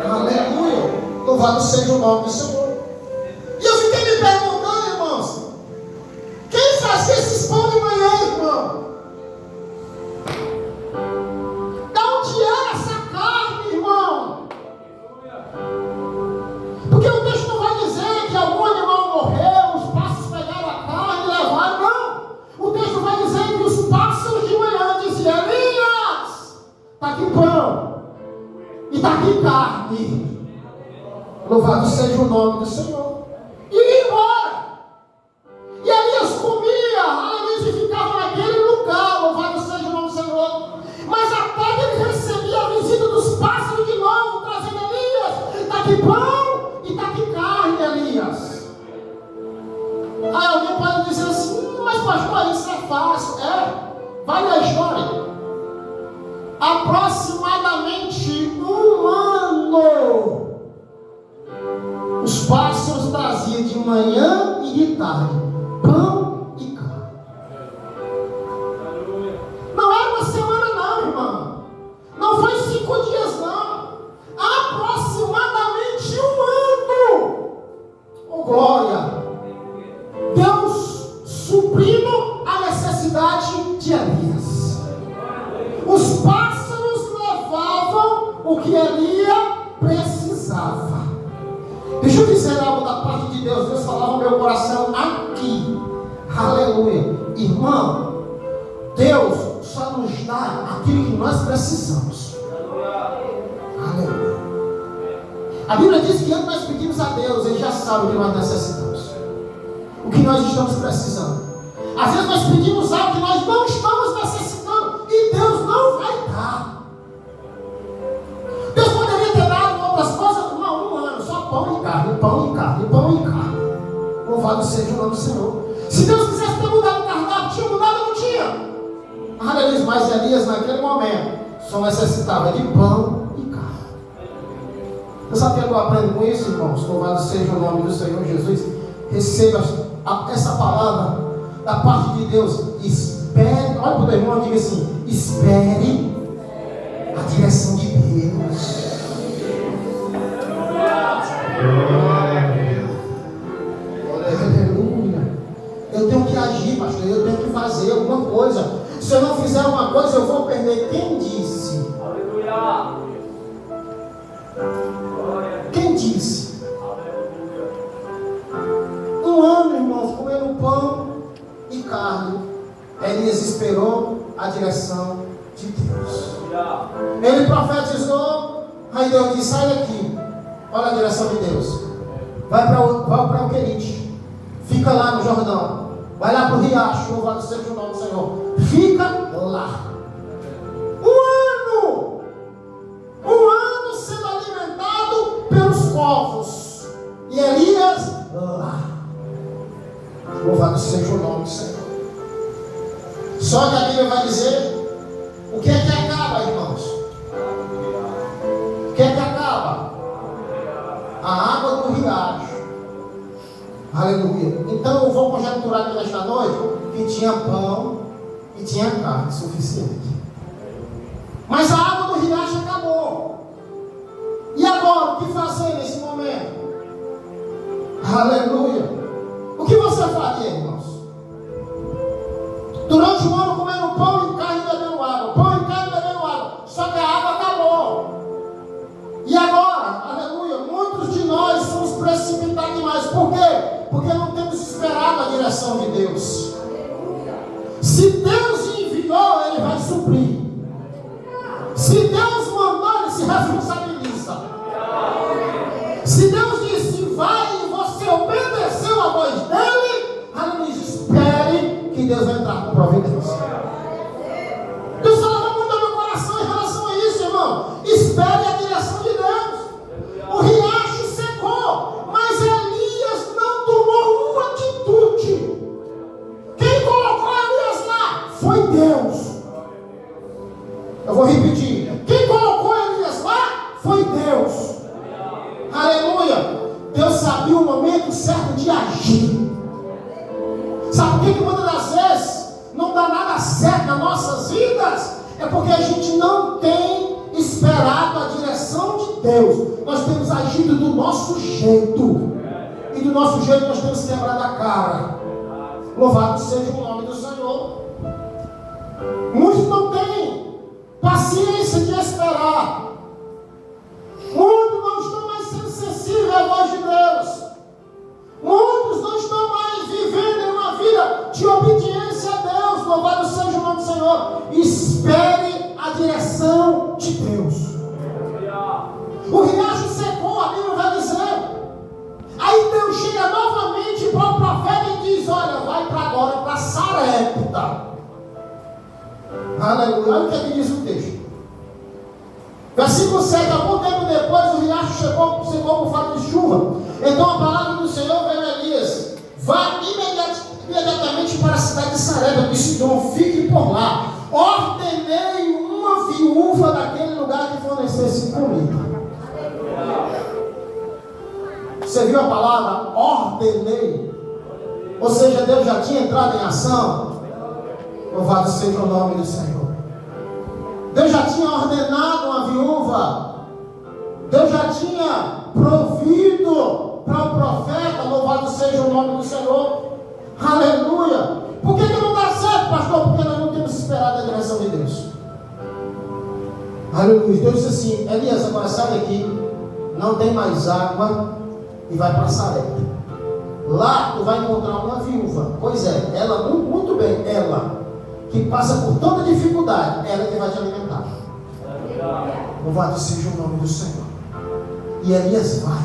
Aleluia, louvado seja o nome do Senhor. E eu fiquei me perguntando, irmãos, quem fazia esses pão de manhã, irmão? Da onde era essa carne, irmão? Porque o texto não vai dizer que algum animal morreu, os pássaros pegaram a carne e levaram, não. O texto vai dizer que os pássaros de manhã diziam: Elias, está aqui pão e está aqui carne. Louvado seja o nome do Senhor. E ia embora. E Elias comia, aleluia, e ficava naquele lugar. Louvado seja o nome do Senhor. Mas à tarde ele recebia a visita dos pássaros de novo, trazendo: Elias, está aqui pão e está aqui carne, Elias. Aí alguém pode dizer assim: mas pastor, isso é fácil. Vai na história. Aproximadamente 1 ano, os pássaros traziam fazia de manhã e de tarde pão e carne. Não era uma semana não, irmão. Não foi 5 dias não. Aproximadamente 1 ano. Oh glória. Deus suprindo a necessidade de Elias. Os pássaros levavam o que Elias precisava. Deixa eu dizer algo da parte de Deus. Deus falava no meu coração aqui. Aleluia. Irmão, Deus só nos dá aquilo que nós precisamos. Aleluia. A Bíblia diz que antes nós pedimos a Deus, Ele já sabe o que nós necessitamos, o que nós estamos precisando. Às vezes nós pedimos algo que nós não estamos necessitando e Deus não vai dar. Deus poderia ter dado outras coisas, não, 1 ano, só pão e carne, pão e carne, pão e carne. Louvado seja o nome do Senhor. Se Deus quisesse ter mudado o cardápio, tinha mudado ou não tinha? Aleluia. Mas Elias naquele momento só necessitava de pão e carne. Você sabe o que eu aprendo com isso, irmãos? Louvado seja o nome do Senhor Jesus. Receba essa palavra da parte de Deus. Espere, olha para o irmão e diga assim: espere a direção de Deus. Aleluia. Eu tenho que agir, pastor. Eu tenho que fazer alguma coisa. Se eu não fizer uma coisa, eu vou perder. Quem disse? Aleluia. Quem disse? 1 ano, irmãos, comendo pão e carne. Elias esperou a direção de Deus. Ele profetizou. Aí Deus disse: sai daqui. Olha a direção de Deus. Vai para o Querite. Fica lá no Jordão. Vai lá para o riacho. Louvado seja o nome do Senhor. Fica lá. 1 ano sendo alimentado pelos corvos. E Elias lá. Louvado seja o nome do Senhor. Só que a Bíblia vai dizer: o que é que acaba, irmãos? O que é que acaba? A água do riacho. Aleluia. Então eu vou conjecturar aqui nesta noite que tinha pão e tinha carne suficiente. Mas a água do riacho acabou. E agora, o que fazer nesse momento? Aleluia. O que você faria, irmãos? Durante o ano comendo pão e carne e bebendo água. Pão e carne e bebendo água. Só que a água acabou. E agora, aleluia, muitos de nós somos precipitados demais. Por quê? Porque não temos esperado a direção de Deus. Se Deus enviou, Ele vai suprir. Se Deus mandou, Ele se responsabiliza. Se Deus disse vai e você obedeceu a voz dEle, aleluia, espere que Deus vai entrar com providência. Deus falava muito no meu coração em relação a isso, irmão. Espere a direção de Deus. O riacho secou, mas Elias não tomou uma atitude. Quem colocou Elias lá foi Deus. Eu vou repetir. Quem colocou Elias lá foi Deus. Aleluia. Deus sabia o momento certo de agir. Sabe por que muitas das vezes não dá nada certo nas nossas vidas? É porque a gente não tem esperado a direção de Deus. Nós temos agido do nosso jeito. E do nosso jeito nós temos quebrado a cara. Louvado seja o nome do Senhor. Muitos não têm paciência de esperar. Muitos não estão mais sendo sensíveis à voz de Deus. Muitos não estão mais vivendo em uma vida de obediência a Deus. Louvado seja o nome do Senhor. Espere a direção de Deus. O riacho secou, a Bíblia vai dizer. Aí Deus chega novamente para o profeta e diz: olha, vai para agora para Sarepta. Aleluia. Olha o que diz o texto. Versículo 7. Algum tempo depois o riacho chegou por falta de chuva. Então a palavra do Senhor veio a Elias: vá imediatamente para a cidade de Sarepta de Sidom, fique por lá. Ordenei uma viúva daquele lugar que fornecesse comida. Você viu a palavra ordenei? Ou seja, Deus já tinha entrado em ação. Louvado seja o nome do Senhor. Deus já tinha ordenado uma viúva. Deus já tinha provido para o profeta. Louvado seja o nome do Senhor. Aleluia. Por que não dá certo, pastor? Porque nós não temos esperado a direção de Deus. Aleluia. Deus disse assim: Elias, agora sai daqui. Não tem mais água. E vai para Sarepta. Lá tu vai encontrar uma viúva. Pois é, ela, muito bem, ela que passa por toda dificuldade, ela que vai te alimentar. Louvado seja o nome do Senhor. E Elias vai,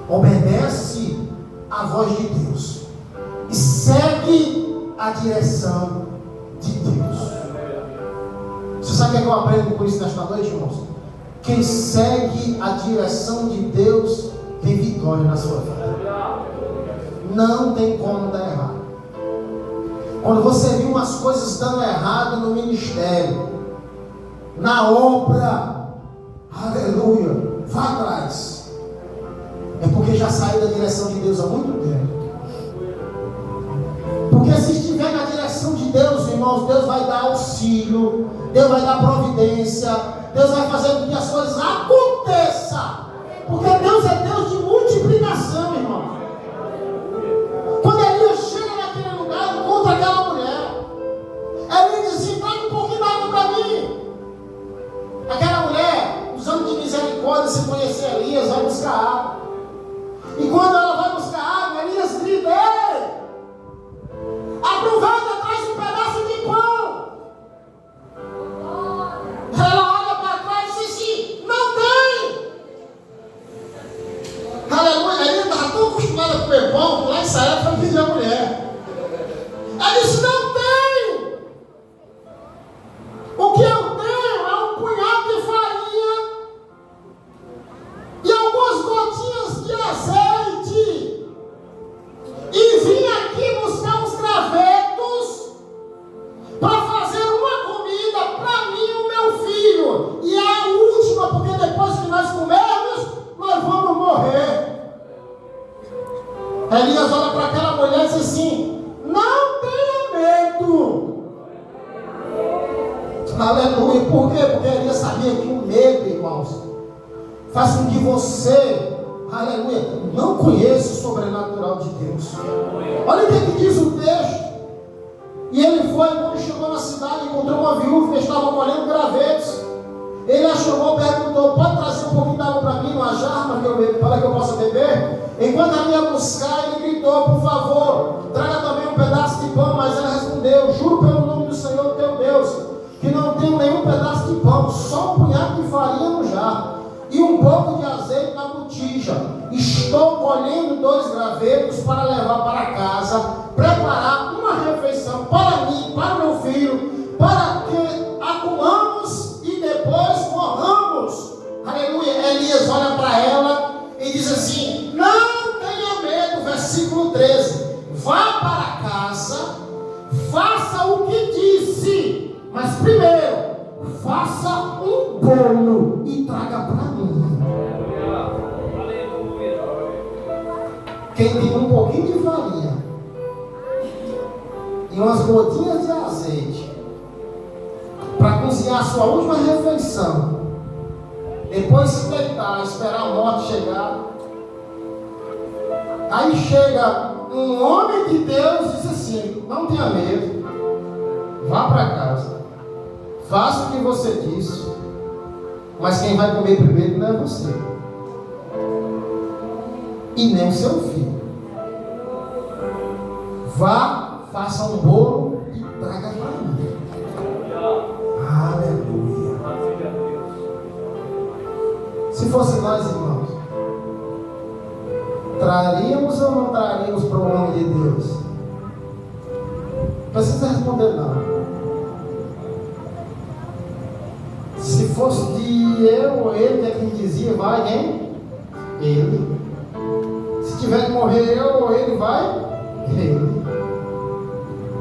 obedece a voz de Deus e segue a direção de Deus. Você sabe o que eu aprendo com isso nesta noite, irmãos? Quem segue a direção de Deus tem vitória na sua vida. Não tem como dar errado. Quando você viu umas coisas dando errado no ministério, na obra, aleluia, vá atrás. É porque já saiu da direção de Deus há muito tempo. Porque se estiver na direção de Deus, irmãos, Deus vai dar auxílio, Deus vai dar providência, Deus vai fazer com que as coisas aconteçam. Porque Deus é Deus de multiplicação, irmão. Quando Elias chega naquele lugar, encontra aquela mulher. Elias diz assim: traga um pouquinho d'água para mim. Aquela mulher, usando de misericórdia, se conhecer Elias, vai buscar água. E quando ela vai buscar água, Elias grita: ei, aproveita, traz um pedaço de pão. Ela olha para trás e diz assim: não tem. Aleluia. Ele estava tão acostumado a comer pão que lá em Sarepta foi pedir a mulher. Ela disse: não tenho. O que eu tenho é um punhado de farinha e algumas gotinhas de azeite. E vim aqui buscar uns gravetos para fazer uma comida para mim e o meu filho. E é a última, porque depois que nós comermos, nós vamos morrer. Elias olha para aquela mulher e diz assim: não tenha medo. Aleluia. Por quê? Porque Elias sabia que o medo, irmãos, faz com que você, aleluia, não conheça o sobrenatural de Deus. Olha o que diz o texto. E ele foi, quando chegou na cidade, encontrou uma viúva que estava colhendo gravetos. Ele a chamou, perguntou: pode trazer um pouquinho d'água para mim, uma jarra, para que eu possa beber? Enquanto ela ia buscar, ele gritou: por favor, traga também um pedaço de pão. Mas ela respondeu: juro pelo nome do Senhor teu Deus, que não tenho nenhum pedaço de pão, só um punhado de farinha no jarro e um pouco de azeite na botija. Estou colhendo 2 gravetos para levar para casa, preparar uma refeição para mim, para o meu filho, para que a comamos e depois morramos. Aleluia. Elias olha para ela e diz assim: não tenha medo. Versículo 13: vá para casa, faça o que disse, mas primeiro faça um bolo e traga para mim. Quem tem um pouquinho de farinha e umas gotinhas de azeite para cozinhar a sua última refeição, depois se deitar, esperar a morte chegar, aí chega um homem de Deus e diz assim: não tenha medo, vá para casa, faça o que você disse, mas quem vai comer primeiro não é você e nem o seu filho. Vá, faça um bolo e traga para mim. Aleluia. Se fosse nós, irmãos, traríamos ou não traríamos para o homem de Deus? Não precisa responder não. Se fosse de eu ou ele, que é quem dizia, vai quem? Ele. Se tiver que morrer eu ou ele, vai? Ele.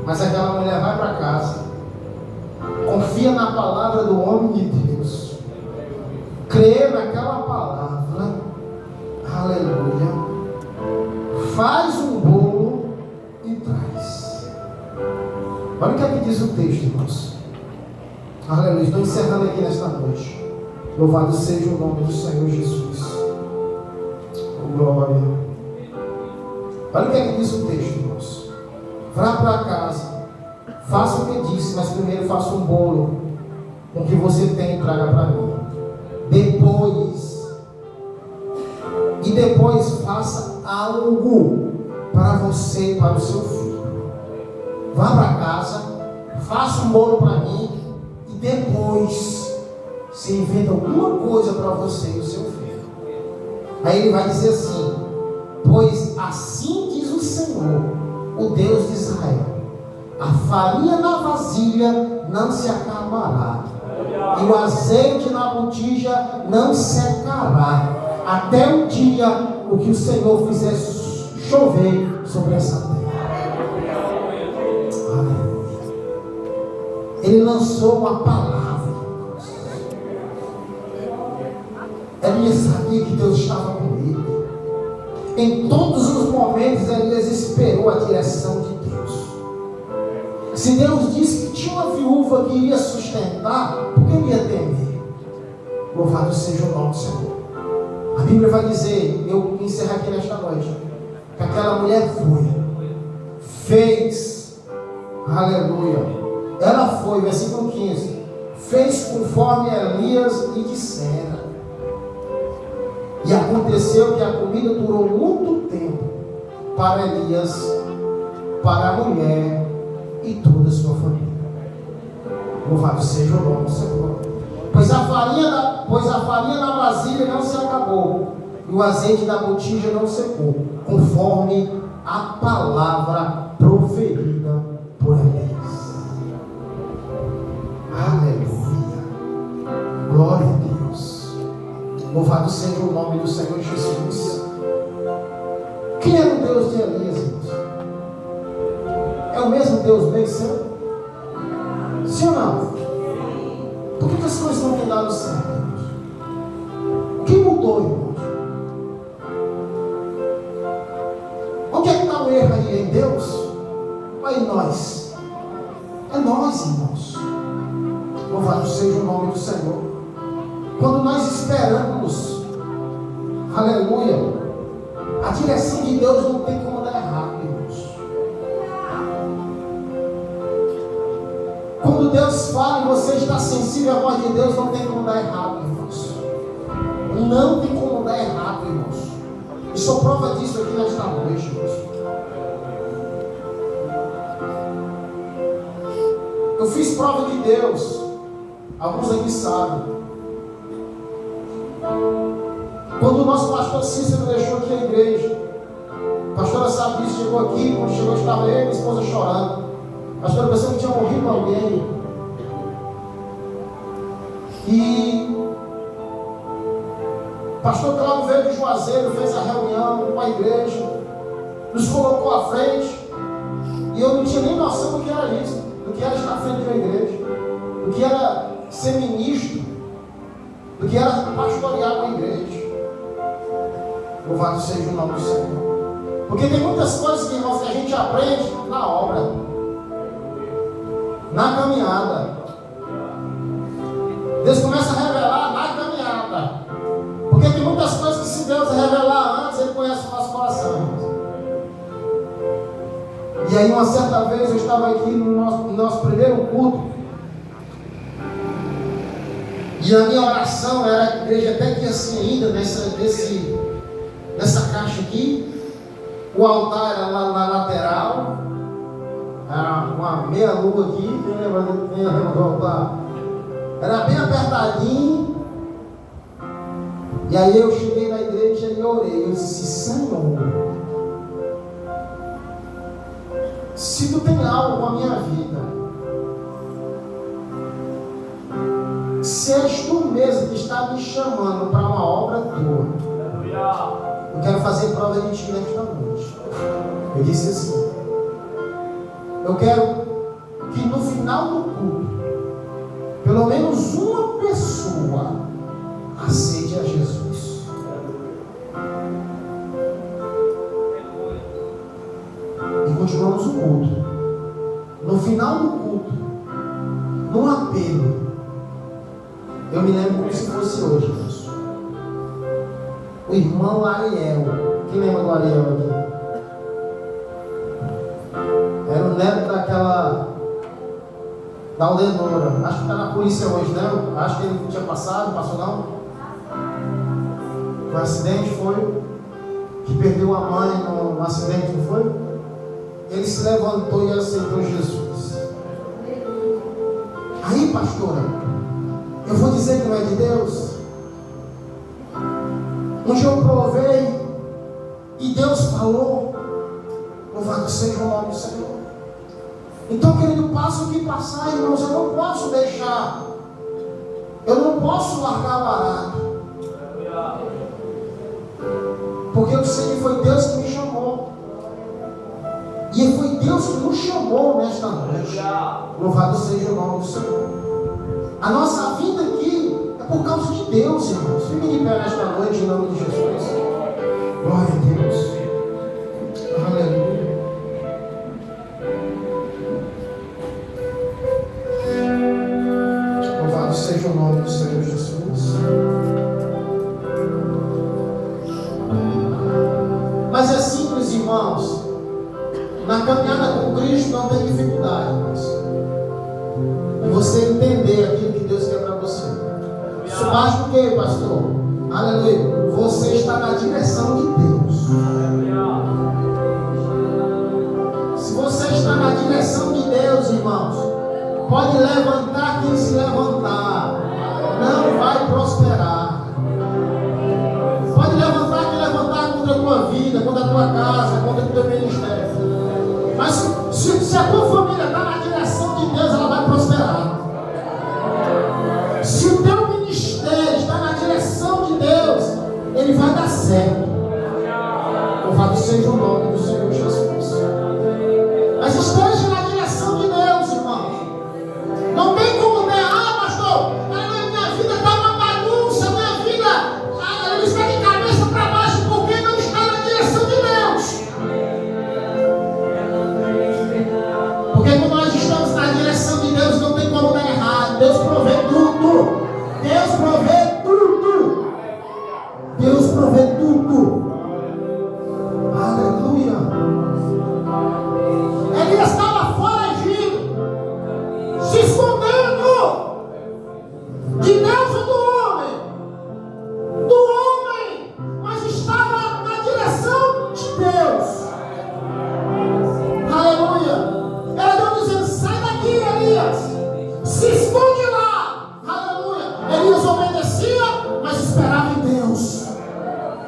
Mas aquela mulher vai para casa, confia na palavra do homem de Deus, crê naquela palavra, Aleluia. Faz um bolo e traz. Olha o que é que diz o texto, irmãos. Aleluia. Estou encerrando aqui nesta noite. Louvado seja o nome do Senhor Jesus. Oh, glória. Olha o que é que diz o texto, irmãos. Vá para casa. Faça o que disse, mas primeiro faça um bolo com o que você tem e traga para mim. Depois faça algo para você e para o seu filho. Vá para casa, faça um bolo para mim e depois você inventa alguma coisa para você e o seu filho. Aí ele vai dizer assim: pois assim diz o Senhor, o Deus de Israel: a farinha na vasilha não se acabará, e o azeite na botija não secará, até o dia o que o Senhor fizer chover sobre essa terra. Aleluia. Ele lançou uma palavra. Elias sabia que Deus estava com ele. Em todos os momentos Elias esperou a direção de Deus. Se Deus disse que tinha uma viúva que iria sustentar, por que ele ia temer? Louvado seja o nome do Senhor. A Bíblia vai dizer, eu encerro aqui nesta noite, que aquela mulher fez, aleluia, ela foi, versículo 15, fez conforme Elias lhe dissera, e aconteceu que a comida durou muito tempo para Elias, para a mulher e toda a sua família. Louvado seja o nome do Senhor. Pois a farinha na vasilha não se acabou, e o azeite da botija não secou, conforme a palavra proferida por Elias. Aleluia. Glória a Deus. Louvado seja o nome do Senhor Jesus. Quem era o Deus de Elias, irmãos? É o mesmo Deus bem santo? Sim ou não? Por que as coisas não têm dado certo, irmãos? O que mudou, irmãos? Onde é que está o erro aí? Em Deus? Ou em nós? É nós, irmãos. Louvado seja o nome do Senhor. Quando nós esperamos, aleluia, a direção de Deus não tem como dar errado, irmãos. Quando Deus fala e você está sensível à voz de Deus, não tem como dar errado, irmãos. Não tem como dar errado, irmãos. Eu sou prova disso aqui nesta noite, irmãos. Eu fiz prova de Deus. Alguns aqui sabem. Quando o nosso pastor Cícero deixou aqui a igreja, a pastora sabe disso, chegou aqui, quando chegou estava eu e minha esposa chorando. A pastora pensou que tinha morrido alguém. E o pastor Cláudio veio de Juazeiro, fez a reunião com a igreja, nos colocou à frente, e eu não tinha nem noção do que era isso, do que era estar à frente de uma igreja, do que era ser ministro, do que era pastorear uma igreja. Louvado seja o nome do Senhor. Porque tem muitas coisas que, irmãos, que a gente aprende na obra, na caminhada. Deus começa a revelar na caminhada. Porque tem muitas coisas que, se Deus revelar antes, Ele conhece o nosso coração, irmãos. E aí, uma certa vez, eu estava aqui no nosso primeiro culto, e a minha oração era a igreja até que assim ainda, nessa caixa aqui, o altar era lá na lateral, era uma meia lua aqui, quem lembra do altar? Era bem apertadinho. E aí eu cheguei na igreja e orei, eu disse: Senhor, se tu tem algo com a minha vida, se és tu mesmo que está me chamando para uma obra tua, eu quero fazer prova de ti nesta noite. Eu disse assim: eu quero que no final do culto, pelo menos uma pessoa aceite a Jesus. final do culto, num apelo, eu me lembro como se fosse hoje, irmãos. O irmão Ariel, quem lembra do Ariel aqui? Era o neto da Aldenora. Acho que está na polícia hoje, não? Acho que ele tinha passado, passou não? O acidente foi, que perdeu a mãe no acidente, não foi? Ele se levantou e aceitou Jesus. Aí, pastora, eu vou dizer que não é de Deus. Um dia eu provei e Deus falou, louvado seja o nome do Senhor. Então, querido, passo o que passar, irmãos, eu não posso deixar, eu não posso largar barato, porque eu sei que foi Deus que me chamou, e foi Deus que nos chamou nesta noite. Louvado seja o nome do Senhor. A nossa vida aqui é por causa de Deus, irmãos. Fique de pé nesta noite em nome de Jesus. Glória a Deus. Aleluia. Louvado seja o nome do Senhor Jesus. Mas é simples, irmãos. Na caminhada com Cristo não tem dificuldade, irmãos. E você entender aquilo que Deus quer para você. Isso basta o quê, pastor? Aleluia. Você está na direção de Deus. Se você está na direção de Deus, irmãos, pode levantar quem se levantar, não vai prosperar. Pode levantar quem levantar contra a tua vida, contra a tua casa, contra o teu ministério. Mas se a tua família está na direção de Deus, ela vai prosperar. Se o teu ministério está na direção de Deus, ele vai dar certo. Louvado seja o nome do Senhor Jesus. Mas esteja na direção de Deus, irmãos. Não tem como ver, pastor, minha vida está uma bagunça, minha vida está de cabeça para baixo, porque não está na direção de Deus. Porque quando nós estamos na direção de Deus, não tem como dar errado. Deus provê tudo. Deus provê tudo. Deus provê tudo. Aleluia. Elias estava foragido, se escondendo de Deus ou do homem. Do homem, mas estava na direção de Deus. Aleluia. Era Deus dizendo: sai daqui, Elias, se esconde lá. Aleluia. Elias obedecia, mas esperava em Deus.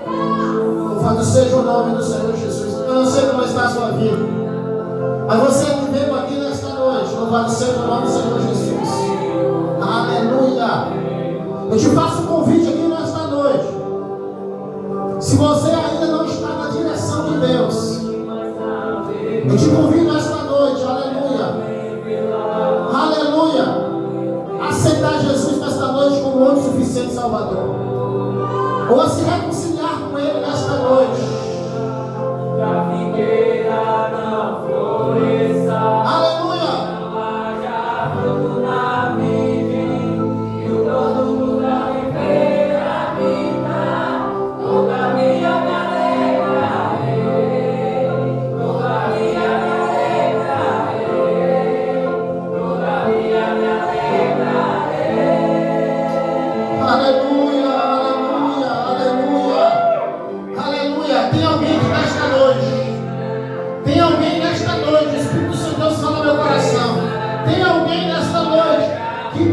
Louvado seja o nome do Senhor Jesus. Eu não sei como está a sua vida, mas você que veio aqui nesta noite, louvado seja o nome do Senhor Jesus. Aleluia. Eu te faço um convite aqui nesta noite. Se você ainda não está na direção de Deus, eu te convido esta noite, aleluia, aleluia, a aceitar Jesus nesta noite como o único suficiente Salvador, ou a se reconciliar com Ele nesta noite. Aleluia.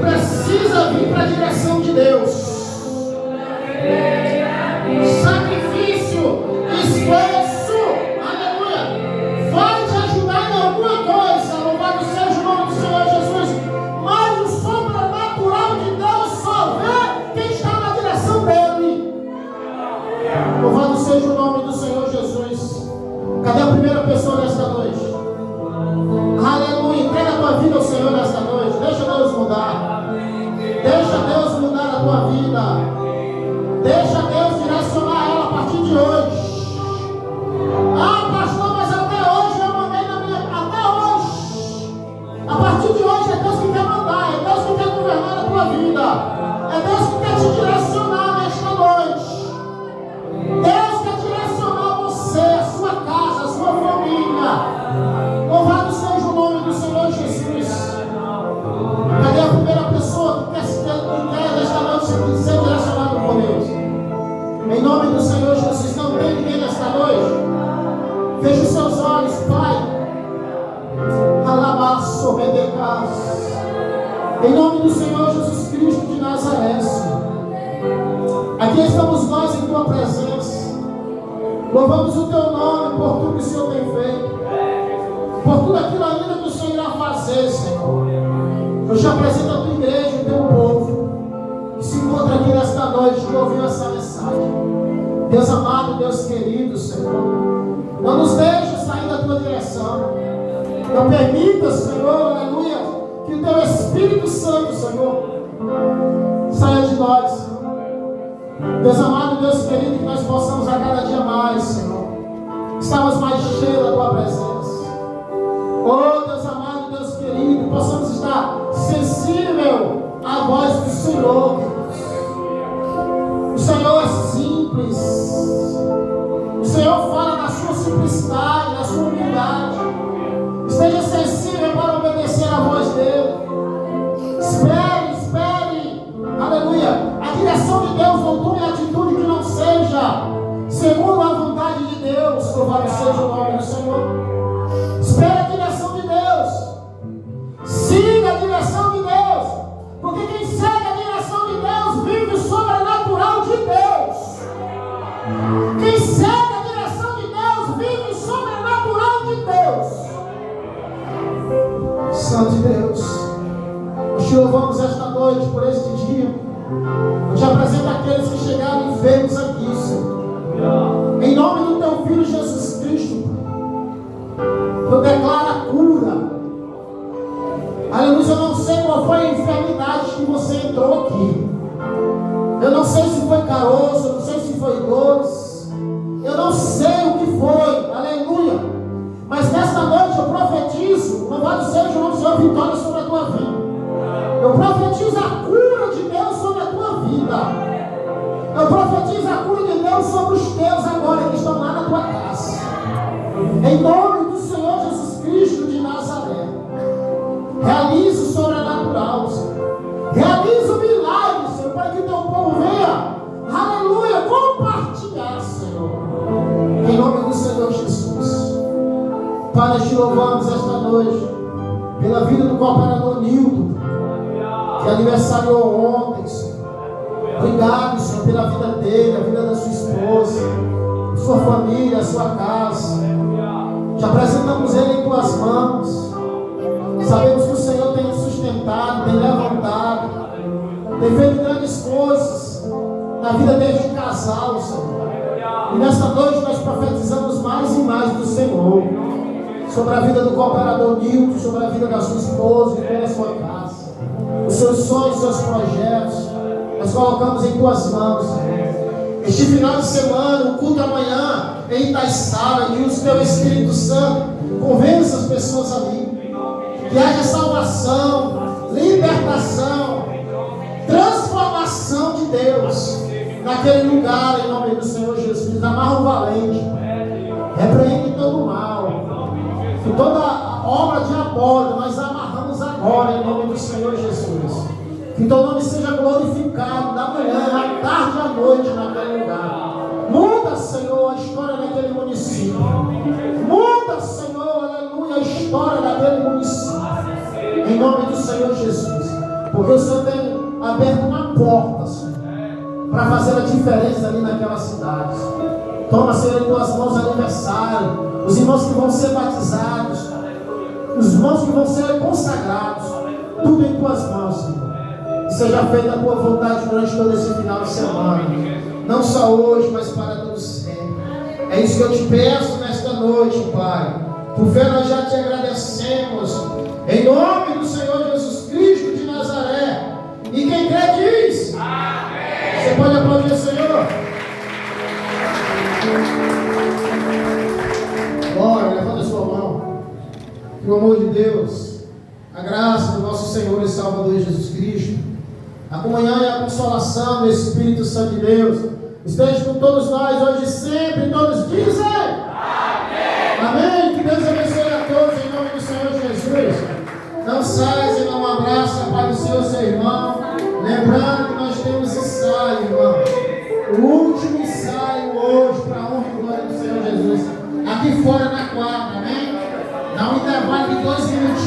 Precisa vir para a direção de Deus. Sacrifício, esforço, aleluia, vai te ajudar em alguma coisa. Louvado seja o nome do Senhor Jesus. Mas o sobrenatural de Deus só vê quem está na direção dele. Louvado seja o nome do Senhor Jesus. Cadê a primeira pessoa nesta noite? Aleluia, entrega a tua vida ao Senhor nesta noite. Deixa Deus mudar. Deixa Deus mudar a tua vida. A partir de hoje é Deus que quer mandar, é Deus que quer governar a tua vida, é Deus que quer te direcionar nesta noite. Deus quer direcionar você, a sua casa, a sua família. Louvado seja o nome do Senhor Jesus. Cadê a primeira pessoa que quer nesta noite ser direcionado por Deus? Em nome do Senhor Jesus, não tem ninguém nesta noite? Feche os seus olhos, Pai. Alabaço, obedecas. Em nome do Senhor Jesus Cristo de Nazaré, Senhor. Aqui estamos nós em tua presença. Louvamos o teu nome por tudo que o Senhor tem feito, por tudo aquilo ainda que o Senhor irá fazer, Senhor. Eu te apresento a tua igreja e o teu povo que se encontra aqui nesta noite, que ouviu essa mensagem. Deus amado, Deus querido, Senhor, não nos deixe sair da tua direção. Não permita, Senhor, aleluia, que o teu Espírito Santo, Senhor, saia de nós, Senhor. Deus amado, Deus querido, que nós possamos a cada dia mais, Senhor, estarmos mais cheios da tua presença. Oh, Deus amado, Deus querido, que possamos estar sensível à voz do Senhor. O Senhor é simples. O Senhor fala da sua simplicidade, da sua humildade. Esteja sensível para obedecer a voz dele. Espere, aleluia, a direção de Deus. Não tome atitude que não seja segundo a vontade de Deus. Louvado seja o nome do Senhor. Espere a direção de Deus. Siga a direção de Deus. Porque quem segue a direção de Deus vive o sobrenatural de Deus. Quem segue a direção de Deus vive o sobrenatural de Deus. Santo Deus, nós te louvamos esta noite por este dia. Eu te apresento aqueles que chegaram enfermos aqui, Senhor. Em nome do teu Filho Jesus Cristo, eu declaro a cura. Aleluia, eu não sei qual foi a enfermidade que você entrou aqui. Eu não sei se foi caroço, eu não sei se foi dores. Eu não sei o que foi, aleluia. Mas nesta noite eu profetizo, louvado seja o nome do Senhor, vitória sobre a tua vida. Eu profetizo a cura de Deus sobre a tua vida. Eu profetizo a cura de Deus sobre os teus agora que estão lá na tua casa. Em nome do Senhor Jesus Cristo de Nazaré. Realize o sobrenatural, Senhor. Realize o milagre, Senhor, para que teu povo venha, aleluia, compartilhar, Senhor. Em nome do Senhor Jesus. Pai, nós te louvamos esta noite pela vida do cooperador Nildo, que aniversariou ontem, Senhor. Obrigado, Senhor, pela vida dele, a vida da sua esposa, sua família, a sua casa. Te apresentamos ele em tuas mãos. Sabemos que o Senhor tem sustentado, tem levantado, tem feito grandes coisas na vida deste casal, Senhor. E nesta noite nós profetizamos mais e mais do Senhor sobre a vida do cooperador Nilton, sobre a vida da sua esposa e toda a sua casa. Os seus sonhos, os seus projetos, nós colocamos em tuas mãos, Senhor. Este final de semana, o culto amanhã em Itaiçara, que o teu Espírito Santo convença as pessoas ali. Que haja salvação, libertação, transformação de Deus naquele lugar, em nome do Senhor Jesus. Amarra o valente, repreende todo o mal, e toda a obra diabólica nós amarramos agora, em nome do Senhor Jesus. Que teu nome seja glorificado da manhã, à tarde e à noite naquele lugar. Muda, Senhor, a história daquele município. Muda, Senhor, aleluia, a história daquele município. Em nome do Senhor Jesus. Porque o Senhor tem aberto uma porta, Senhor, para fazer a diferença ali naquela cidade. Toma, Senhor, em tuas mãos aniversário. Os irmãos que vão ser batizados. Os irmãos que vão ser consagrados. Tudo em tuas mãos, Senhor. E seja feita a tua vontade durante todo esse final de semana. Não só hoje, mas para todo sempre. É isso que eu te peço nesta noite, Pai. Por fé nós já te agradecemos. Em nome do Senhor Jesus Cristo de Nazaré. E quem crê diz: amém. Você pode aplaudir o Senhor? Glória, levanta a sua mão. Pelo amor de Deus. graça do nosso Senhor e Salvador Jesus Cristo, a comunhão e a consolação do Espírito Santo de Deus esteja com todos nós hoje e sempre. Todos dizem amém. Amém. Que Deus abençoe a todos em nome do Senhor Jesus. Não saia sem dar um abraço a paz do Senhor, seu irmão. Lembrando que nós temos ensaio, irmão. O último ensaio hoje para a honra e glória do Senhor Jesus. Aqui fora na quadra, amém? Dá um intervalo de 2 minutos.